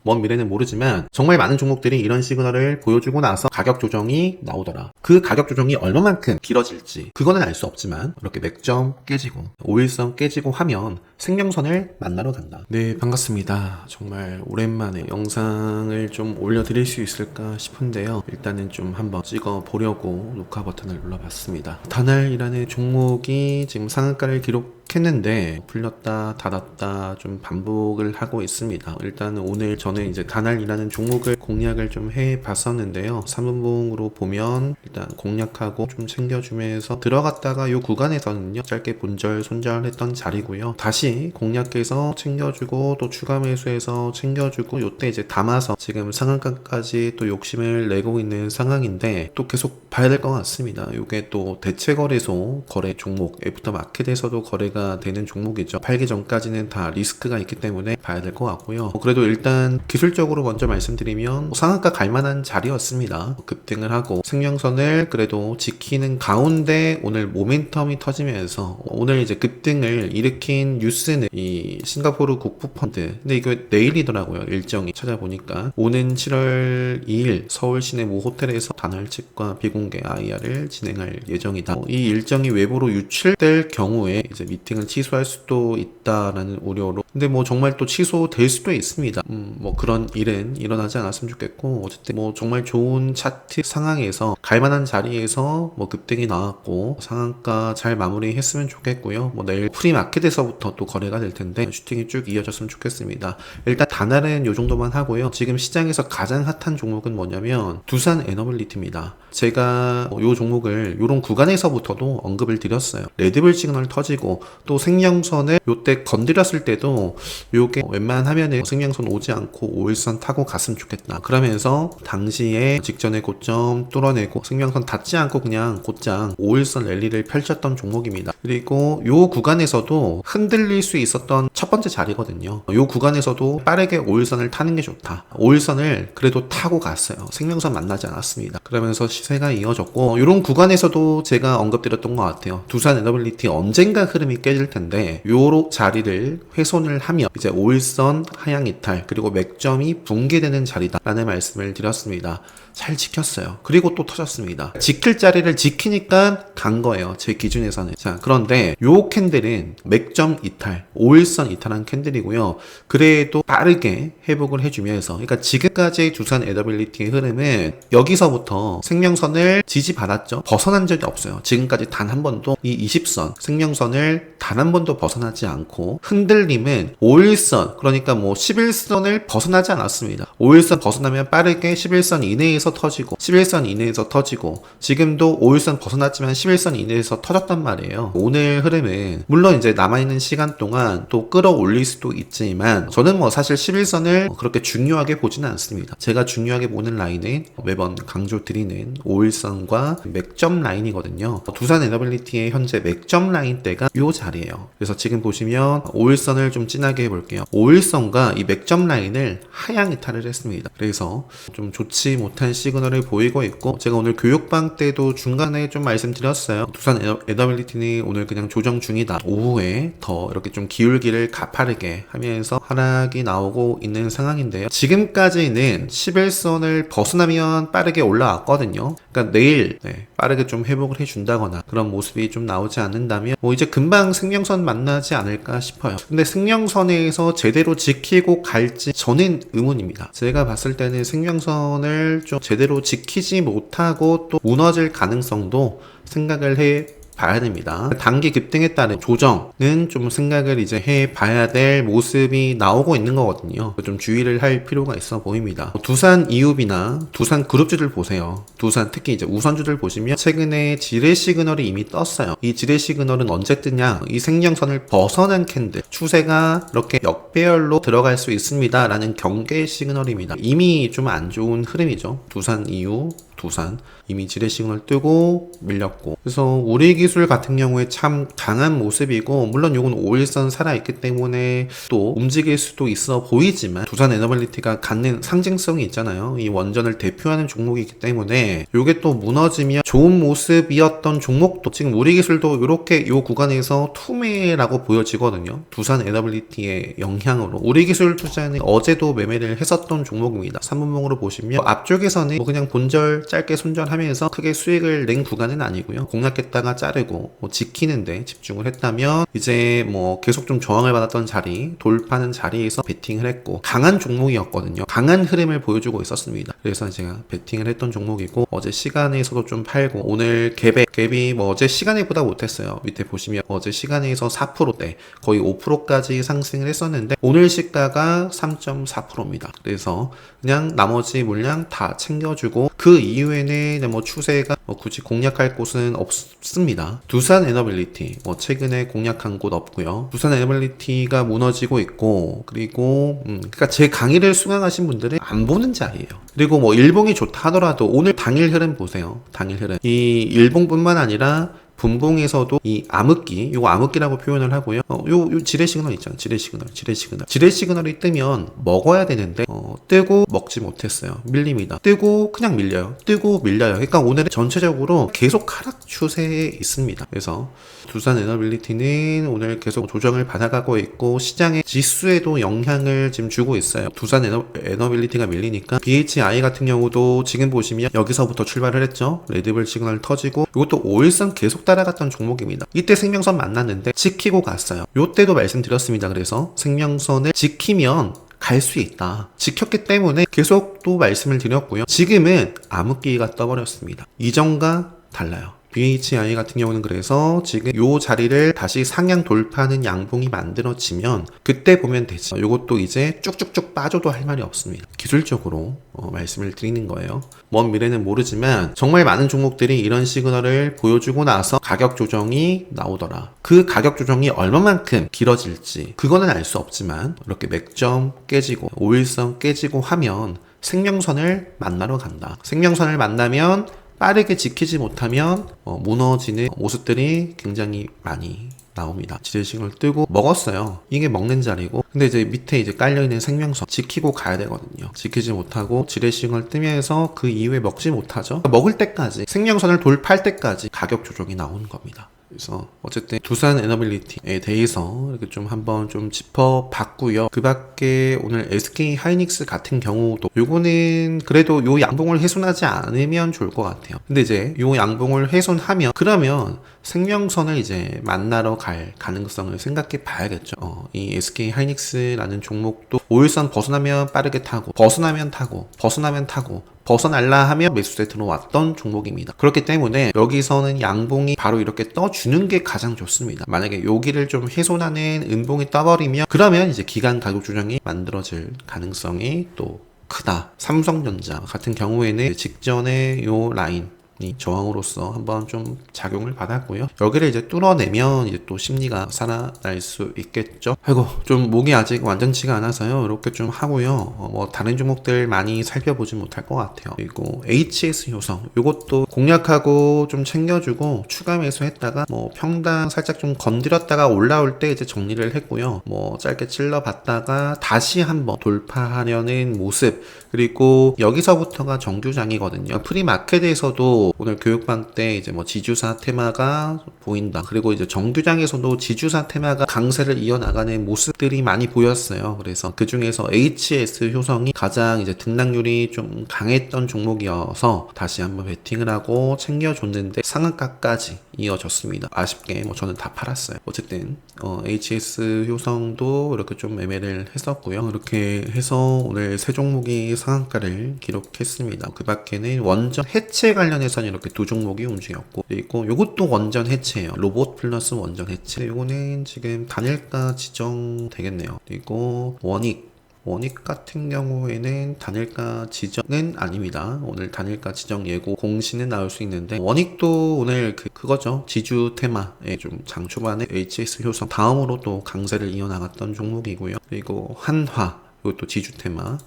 먼 미래는 모르지만 정말 많은 종목들이 이런 시그널을 보여주고 나서 가격 조정이 나오더라. 그 가격 조정이 얼마만큼 길어질지 그거는 알 수 없지만 이렇게 맥점 깨지고 5일선 깨지고 하면 생명선을 만나러 간다. 네, 반갑습니다. 정말 오랜만에 영상을 좀 올려드릴 수 있을까 싶은데요. 일단은 좀 한번 찍어 보려고 녹화 버튼을 눌러봤습니다. 다날이라는 종목이 지금 상한가를 기록했는데 풀렸다 닫았다 좀 반복을 하고 있습니다. 일단 오늘 저는 이제 다날이라는 종목을 공략을 좀 해봤었는데요. 3분봉으로 보면 일단 공략하고 좀 챙겨주면서 들어갔다가 이 구간에서는요 짧게 본절 손절했던 자리고요. 다시 공략해서 챙겨주고 또 추가 매수해서 챙겨주고 요때 이제 담아서 지금 상한가까지 또 욕심을 내고 있는 상황인데 또 계속 봐야 될 것 같습니다. 이게 또 대체거래소 거래 종목 애프터마켓에서도 거래가 되는 종목이죠. 팔기 전까지는 다 리스크가 있기 때문에 봐야 될 것 같고요. 그래도 일단 기술적으로 먼저 말씀드리면 상한가 갈만한 자리였습니다. 급등을 하고 생명선을 그래도 지키는 가운데 오늘 모멘텀이 터지면서 오늘 이제 급등을 일으킨 뉴스는 이 싱가포르 국부펀드, 근데 이거 내일이더라고요. 일정이 찾아보니까 오는 7월 2일 서울 시내 모 호텔에서 단월 측과 비공개 IR을 진행할 예정이다. 이 일정이 외부로 유출될 경우에 이제 미팅을 취소할 수도 있다라는 우려로, 근데 뭐 정말 또 취소될 수도 있습니다. 뭐 그런 일은 일어나지 않았으면 좋겠고, 어쨌든 뭐 정말 좋은 차트 상황에서 갈만한 자리에서 뭐 급등이 나왔고 상한가 잘 마무리했으면 좋겠고요. 뭐 내일 프리마켓에서부터 또 거래가 될 텐데 슈팅이 쭉 이어졌으면 좋겠습니다. 일단 다날은 요 정도만 하고요. 지금 시장에서 가장 핫한 종목은 뭐냐면 두산 에너빌리티입니다. 제가 요 종목을 요런 구간에서부터도 언급을 드렸어요. 레드불 시그널 터지고 또 생명선을 요때 건드렸을 때도 요게 웬만하면은 생명선 오지 않고 5일선 타고 갔으면 좋겠다. 그러면서 당시에 직전에 고점 뚫어내고 생명선 닿지 않고 그냥 곧장 5일선 랠리를 펼쳤던 종목입니다. 그리고 요 구간에서도 흔들릴 수 있었던 첫 번째 자리거든요. 요 구간에서도 빠르게 5일선을 타는 게 좋다. 5일선을 그래도 타고 갔어요. 생명선 만나지 않았습니다. 그러면서 시세가 이어졌고 이런 구간에서도 제가 언급드렸던 것 같아요. 두산 에너빌리티 언젠가 흐름이 깨질 텐데 요로 자리를 훼손을 하면 이제 5일선 하향 이탈 그리고 맥점이 붕괴되는 자리다 라는 말씀을 드렸습니다. 잘 지켰어요. 그리고 또 터졌습니다. 지킬 자리를 지키니까 간 거예요. 제 기준에서는. 자, 그런데 요 캔들은 맥점 이탈, 5일선 이탈한 캔들이고요. 그래도 빠르게 회복을 해주면서, 그러니까 지금까지 두산 에너빌리티의 흐름은 여기서부터 생명선을 지지받았죠. 벗어난 적이 없어요. 지금까지 단 한 번도 이 20선 생명선을 단 한 번도 벗어나지 않고, 흔들림은 5일선 그러니까 뭐 11선을 벗어나지 않았습니다. 5일선 벗어나면 빠르게 11선 이내에서 터지고 11선 이내에서 터지고, 지금도 5일선 벗어났지만 11선 이내에서 터졌단 말이에요. 오늘 흐름은 물론 이제 남아있는 시간 동안 또 끌어올릴 수도 있지만 저는 뭐 사실 11선을 그렇게 중요하게 보지는 않습니다. 제가 중요하게 보는 라인은 매번 강조드리는 5일선과 맥점 라인이거든요. 두산 에너빌리티의 현재 맥점 라인대가 이 자리예요. 그래서 지금 보시면 5일선을 좀 진하게 해볼게요. 5일선과 이 맥점 라인을 하향 이탈을 했습니다. 그래서 좀 좋지 못한 시그널을 보이고 있고, 제가 오늘 교육방 때도 중간에 좀 말씀드렸어요. 두산 에너빌리티는 오늘 그냥 조정 중이다. 오후에 더 이렇게 좀 기울기를 가파르게 하면서 하락이 나오고 있는 상황인데요. 지금까지는 11선을 벗어나면 빠르게 올라왔거든요. 그러니까 내일 빠르게 좀 회복을 해준다거나 그런 모습이 좀 나오지 않는다면 뭐 이제 금방 생명선 만나지 않을까 싶어요. 근데 생명선에서 제대로 지키고 갈지 저는 의문입니다. 제가 봤을 때는 생명선을 좀 제대로 지키지 못하고 또 무너질 가능성도 생각을 해 봐야 됩니다. 단기 급등에 따른 조정은 좀 생각을 이제 해 봐야 될 모습이 나오고 있는 거거든요. 좀 주의를 할 필요가 있어 보입니다. 두산 이유비나 두산 그룹주들 보세요. 두산 특히 이제 우선주들 보시면 최근에 지뢰 시그널이 이미 떴어요. 이 지뢰 시그널은 언제 뜨냐? 이 생명선을 벗어난 캔들, 추세가 이렇게 역배열로 들어갈 수 있습니다 라는 경계 시그널입니다. 이미 좀 안 좋은 흐름이죠. 두산 이유, 두산 이미 지뢰 시그널 뜨고 밀렸고, 그래서 우리기술 같은 경우에 참 강한 모습이고, 물론 요건 5일선 살아있기 때문에 또 움직일 수도 있어 보이지만 두산 에너빌리티가 갖는 상징성이 있잖아요. 이 원전을 대표하는 종목이기 때문에 요게 또 무너지면 좋은 모습이었던 종목도 지금 우리기술도 이렇게 요 구간에서 투매라고 보여지거든요. 두산 에너빌리티의 영향으로 우리기술 투자는 어제도 매매를 했었던 종목입니다. 3분봉으로 보시면 앞쪽에서는 뭐 그냥 본절 짧게 손절하면서 크게 수익을 낸 구간은 아니고요. 공략했다가 자르고 뭐 지키는데 집중을 했다면 이제 뭐 계속 좀 저항을 받았던 자리, 돌파는 자리에서 베팅을 했고, 강한 종목이었거든요. 강한 흐름을 보여주고 있었습니다. 그래서 제가 베팅을 했던 종목이고, 어제 시간에서도 좀 팔고, 오늘 갭이 뭐 어제 시간에보다 못했어요. 밑에 보시면 어제 시간에서 4%대 거의 5%까지 상승을 했었는데 오늘 시가가 3.4%입니다. 그래서 그냥 나머지 물량 다 챙겨주고, 그 이후에는 뭐 추세가 뭐 굳이 공략할 곳은 없습니다. 두산 에너빌리티 뭐 최근에 공략한 곳 없고요. 두산 에너빌리티가 무너지고 있고, 그리고 그러니까 제 강의를 수강하신 분들은 안 보는 자리예요. 그리고 뭐 일봉이 좋다 하더라도 오늘 당일 흐름 보세요. 당일 흐름. 이 일봉뿐만 아니라 분봉에서도 이 암흑기, 요거 암흑기라고 표현을 하고요. 요 지뢰 시그널 있잖아요. 지뢰 시그널이 뜨면 먹어야 되는데, 뜨고 먹지 못했어요. 밀립니다. 뜨고 그냥 밀려요. 뜨고 밀려요. 그러니까 오늘은 전체적으로 계속 하락 추세에 있습니다. 그래서 두산 에너빌리티는 오늘 계속 조정을 받아가고 있고, 시장의 지수에도 영향을 지금 주고 있어요. 두산 에너빌리티가 밀리니까 BHI 같은 경우도 지금 보시면 여기서부터 출발을 했죠. 레드불 시그널 터지고, 이것도 5일선 계속 따라갔던 종목입니다. 이때 생명선 만났는데 지키고 갔어요. 요때도 말씀드렸습니다. 그래서 생명선을 지키면 갈 수 있다. 지켰기 때문에 계속 또 말씀을 드렸고요. 지금은 암흑기가 떠버렸습니다. 이전과 달라요. BHI 같은 경우는 그래서 지금 요 자리를 다시 상향 돌파하는 양봉이 만들어지면 그때 보면 되지. 요것도 이제 쭉쭉쭉 빠져도 할 말이 없습니다. 기술적으로 말씀을 드리는 거예요. 먼 미래는 모르지만 정말 많은 종목들이 이런 시그널을 보여주고 나서 가격 조정이 나오더라. 그 가격 조정이 얼마만큼 길어질지 그거는 알 수 없지만, 이렇게 맥점 깨지고 5일선 깨지고 하면 생명선을 만나러 간다. 생명선을 만나면 빠르게 지키지 못하면 무너지는 모습들이 굉장히 많이 나옵니다. 지뢰 시그널 뜨고 먹었어요. 이게 먹는 자리고, 근데 이제 밑에 이제 깔려있는 생명선 지키고 가야 되거든요. 지키지 못하고 지뢰 시그널 뜨면서 그 이후에 먹지 못하죠. 먹을 때까지, 생명선을 돌파할 때까지 가격 조정이 나오는 겁니다. 그래서 어쨌든 두산 에너빌리티에 대해서 이렇게 좀 한번 좀 짚어봤고요. 그 밖에 오늘 SK 하이닉스 같은 경우도 요거는 그래도 요 양봉을 훼손하지 않으면 좋을 것 같아요. 근데 이제 요 양봉을 훼손하면 그러면 생명선을 이제 만나러 갈 가능성을 생각해 봐야겠죠. 이 SK 하이닉스라는 종목도 5일선 벗어나면 빠르게 타고, 벗어나면 타고 벗어날라 하면 매수세 들어왔던 종목입니다. 그렇기 때문에 여기서는 양봉이 바로 이렇게 떠주는 게 가장 좋습니다. 만약에 여기를 좀 훼손하는 은봉이 떠버리면 그러면 이제 기간 가격 조정이 만들어질 가능성이 또 크다. 삼성전자 같은 경우에는 직전에 요 라인 저항으로서 한번 좀 작용을 받았고요. 여기를 이제 뚫어내면 이제 또 심리가 살아날 수 있겠죠. 아이고, 좀 목이 아직 완전치가 않아서요. 이렇게 좀 하고요. 뭐 다른 종목들 많이 살펴보지 못할 것 같아요. 그리고 HS 효성, 이것도 공략하고 좀 챙겨주고 추가 매수했다가 뭐 평당 살짝 좀 건드렸다가 올라올 때 이제 정리를 했고요. 뭐 짧게 찔러봤다가 다시 한번 돌파하려는 모습. 그리고 여기서부터가 정규장이거든요. 프리마켓에서도 오늘 교육방 때 이제 뭐 지주사 테마가 보인다. 그리고 이제 정규장에서도 지주사 테마가 강세를 이어나가는 모습들이 많이 보였어요. 그래서 그 중에서 HS 효성이 가장 이제 등락률이 좀 강했던 종목이어서 다시 한번 베팅을 하고 챙겨줬는데 상한가까지 이어졌습니다. 아쉽게 뭐 저는 다 팔았어요. 어쨌든 HS 효성도 이렇게 좀 매매를 했었고요. 이렇게 해서 오늘 세 종목이 상한가를 기록했습니다. 그 밖에는 원전 해체 관련해서는 이렇게 두 종목이 움직였고, 그리고 이것도 원전 해체예요. 로봇 플러스 원전 해체. 이거는 지금 단일가 지정 되겠네요. 그리고 원익 같은 경우에는 단일가 지정은 아닙니다. 오늘 단일가 지정 예고 공시는 나올 수 있는데, 원익도 오늘 그거죠. 지주 테마에 좀 장 초반에 HS 효성 다음으로 또 강세를 이어나갔던 종목이고요. 그리고 한화, 이것도 지주 테마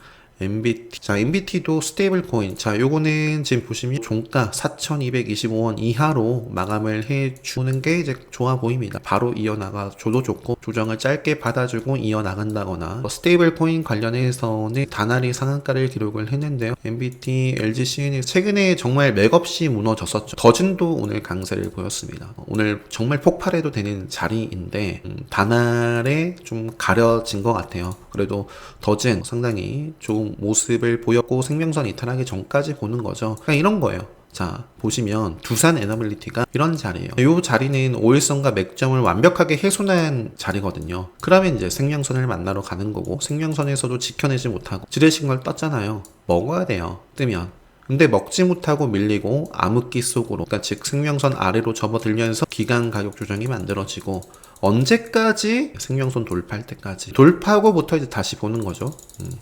MBT. 자, MBT도 스테이블 코인. 자, 요거는 지금 보시면 종가 4,225원 이하로 마감을 해주는 게 이제 좋아 보입니다. 바로 이어나가 줘도 좋고, 조정을 짧게 받아주고 이어나간다거나, 스테이블 코인 관련해서는 다나리 상한가를 기록을 했는데요. MBT, LG CNX 최근에 정말 맥없이 무너졌었죠. 더진도 오늘 강세를 보였습니다. 오늘 정말 폭발해도 되는 자리인데 다날에 좀 가려진 것 같아요. 그래도 더진 상당히 좋은 모습을 보였고 생명선 이탈하기 전까지 보는 거죠. 그냥 이런 거예요. 자, 보시면 두산 에너빌리티가 이런 자리예요. 이 자리는 5일선과 맥점을 완벽하게 훼손한 자리거든요. 그러면 이제 생명선을 만나러 가는 거고, 생명선에서도 지켜내지 못하고 지레신 걸 떴잖아요. 먹어야 돼요. 뜨면. 근데 먹지 못하고 밀리고 암흑기 속으로, 그러니까 즉 생명선 아래로 접어들면서 기간 가격 조정이 만들어지고, 언제까지? 생명선 돌파할 때까지. 돌파하고부터 이제 다시 보는 거죠.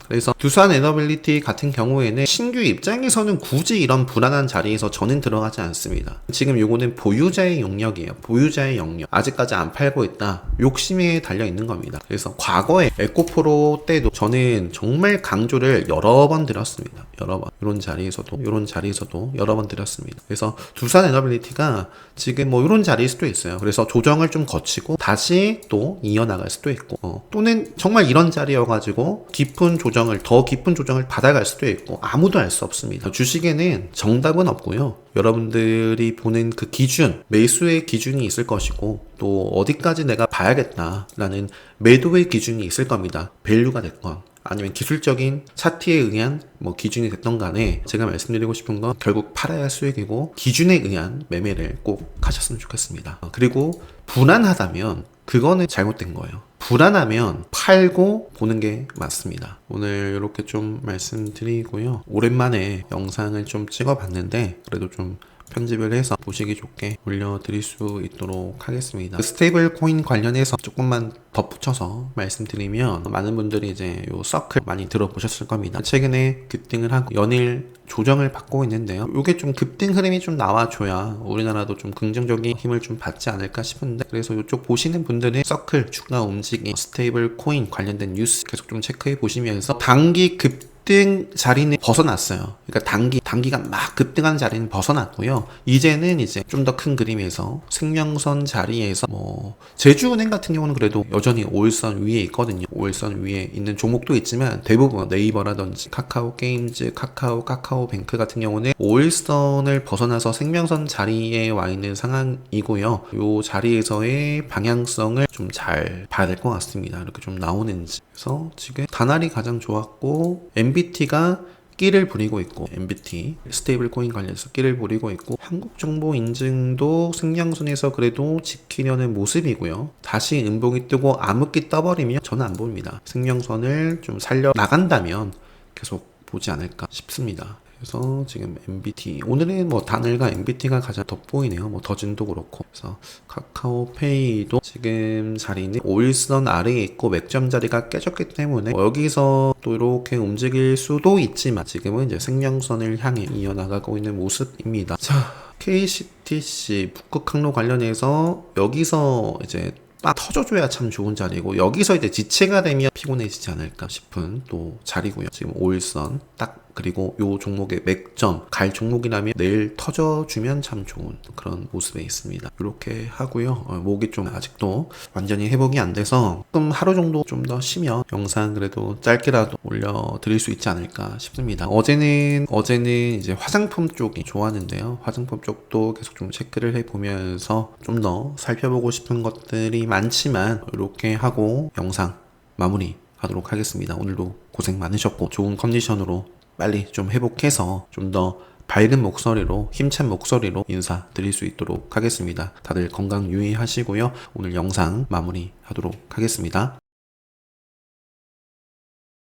그래서 두산 에너빌리티 같은 경우에는 신규 입장에서는 굳이 이런 불안한 자리에서 저는 들어가지 않습니다. 지금 요거는 보유자의 용역이에요. 보유자의 영역. 아직까지 안 팔고 있다. 욕심에 달려 있는 겁니다. 그래서 과거에 에코프로 때도 저는 정말 강조를 여러 번 드렸습니다. 여러 번. 이런 자리에서도 여러 번 드렸습니다. 그래서 두산 에너빌리티가 지금 뭐 이런 자리일 수도 있어요. 그래서 조정을 좀 거치고 다시 또 이어나갈 수도 있고, 또는 정말 이런 자리여가지고 더 깊은 조정을 받아갈 수도 있고, 아무도 알 수 없습니다. 주식에는 정답은 없고요. 여러분들이 보는 그 기준, 매수의 기준이 있을 것이고, 또 어디까지 내가 봐야겠다라는 매도의 기준이 있을 겁니다. 밸류가 됐건 아니면 기술적인 차트에 의한 뭐 기준이 됐던 간에 제가 말씀드리고 싶은 건 결국 팔아야 수익이고, 기준에 의한 매매를 꼭 하셨으면 좋겠습니다. 그리고 불안하다면 그거는 잘못된 거예요. 불안하면 팔고 보는 게 맞습니다. 오늘 이렇게 좀 말씀드리고요. 오랜만에 영상을 좀 찍어봤는데 그래도 좀 편집을 해서 보시기 좋게 올려드릴 수 있도록 하겠습니다. 스테이블 코인 관련해서 조금만 덧붙여서 말씀드리면, 많은 분들이 이제 요 서클 많이 들어보셨을 겁니다. 최근에 급등을 하고 연일 조정을 받고 있는데요. 요게 좀 급등 흐름이 좀 나와줘야 우리나라도 좀 긍정적인 힘을 좀 받지 않을까 싶은데, 그래서 이쪽 보시는 분들은 서클, 주가 움직임, 스테이블 코인 관련된 뉴스 계속 좀 체크해 보시면서 단기 급등 자리는 벗어났어요. 그러니까 단기가 막 급등하는 자리는 벗어났고요. 이제는 이제 좀 더 큰 그림에서 생명선 자리에서 뭐 제주은행 같은 경우는 그래도 여전히 5일선 위에 있거든요. 5일선 위에 있는 종목도 있지만 대부분 네이버라든지 카카오 게임즈, 카카오뱅크 같은 경우는 5일선을 벗어나서 생명선 자리에 와 있는 상황이고요. 이 자리에서의 방향성을 좀 잘 봐야 될 것 같습니다. 이렇게 좀 나오는지. 그래서 지금 다날이 가장 좋았고, MBT가 끼를 부리고 있고, MBT 스테이블 코인 관련해서 끼를 부리고 있고, 한국정보 인증도 생명선에서 그래도 지키려는 모습이고요. 다시 음봉이 뜨고 암흑기 떠버리면 저는 안 보입니다. 생명선을 좀 살려 나간다면 계속 보지 않을까 싶습니다. 그래서 지금 MBT, 오늘은 뭐 다늘과 MBT가 가장 돋보이네요. 뭐 더진도 그렇고. 그래서 카카오페이도 지금 자리는 5일선 아래에 있고 맥점 자리가 깨졌기 때문에 여기서 또 이렇게 움직일 수도 있지만 지금은 이제 생명선을 향해 이어나가고 있는 모습입니다. 자, KCTC 북극 항로 관련해서 여기서 이제 딱 터져줘야 참 좋은 자리고, 여기서 이제 지체가 되면 피곤해지지 않을까 싶은 또 자리고요. 지금 5일선 딱, 그리고 요 종목의 맥점 갈 종목이라면 내일 터져주면 참 좋은 그런 모습에 있습니다. 이렇게 하고요. 목이 좀 아직도 완전히 회복이 안 돼서 조금 하루 정도 좀 더 쉬면 영상 그래도 짧게라도 올려드릴 수 있지 않을까 싶습니다. 어제는 이제 화장품 쪽이 좋았는데요. 화장품 쪽도 계속 좀 체크를 해보면서 좀 더 살펴보고 싶은 것들이 많지만 이렇게 하고 영상 마무리 하도록 하겠습니다. 오늘도 고생 많으셨고 좋은 컨디션으로 빨리 좀 회복해서 좀 더 밝은 목소리로, 힘찬 목소리로 인사드릴 수 있도록 하겠습니다. 다들 건강 유의하시고요. 오늘 영상 마무리하도록 하겠습니다.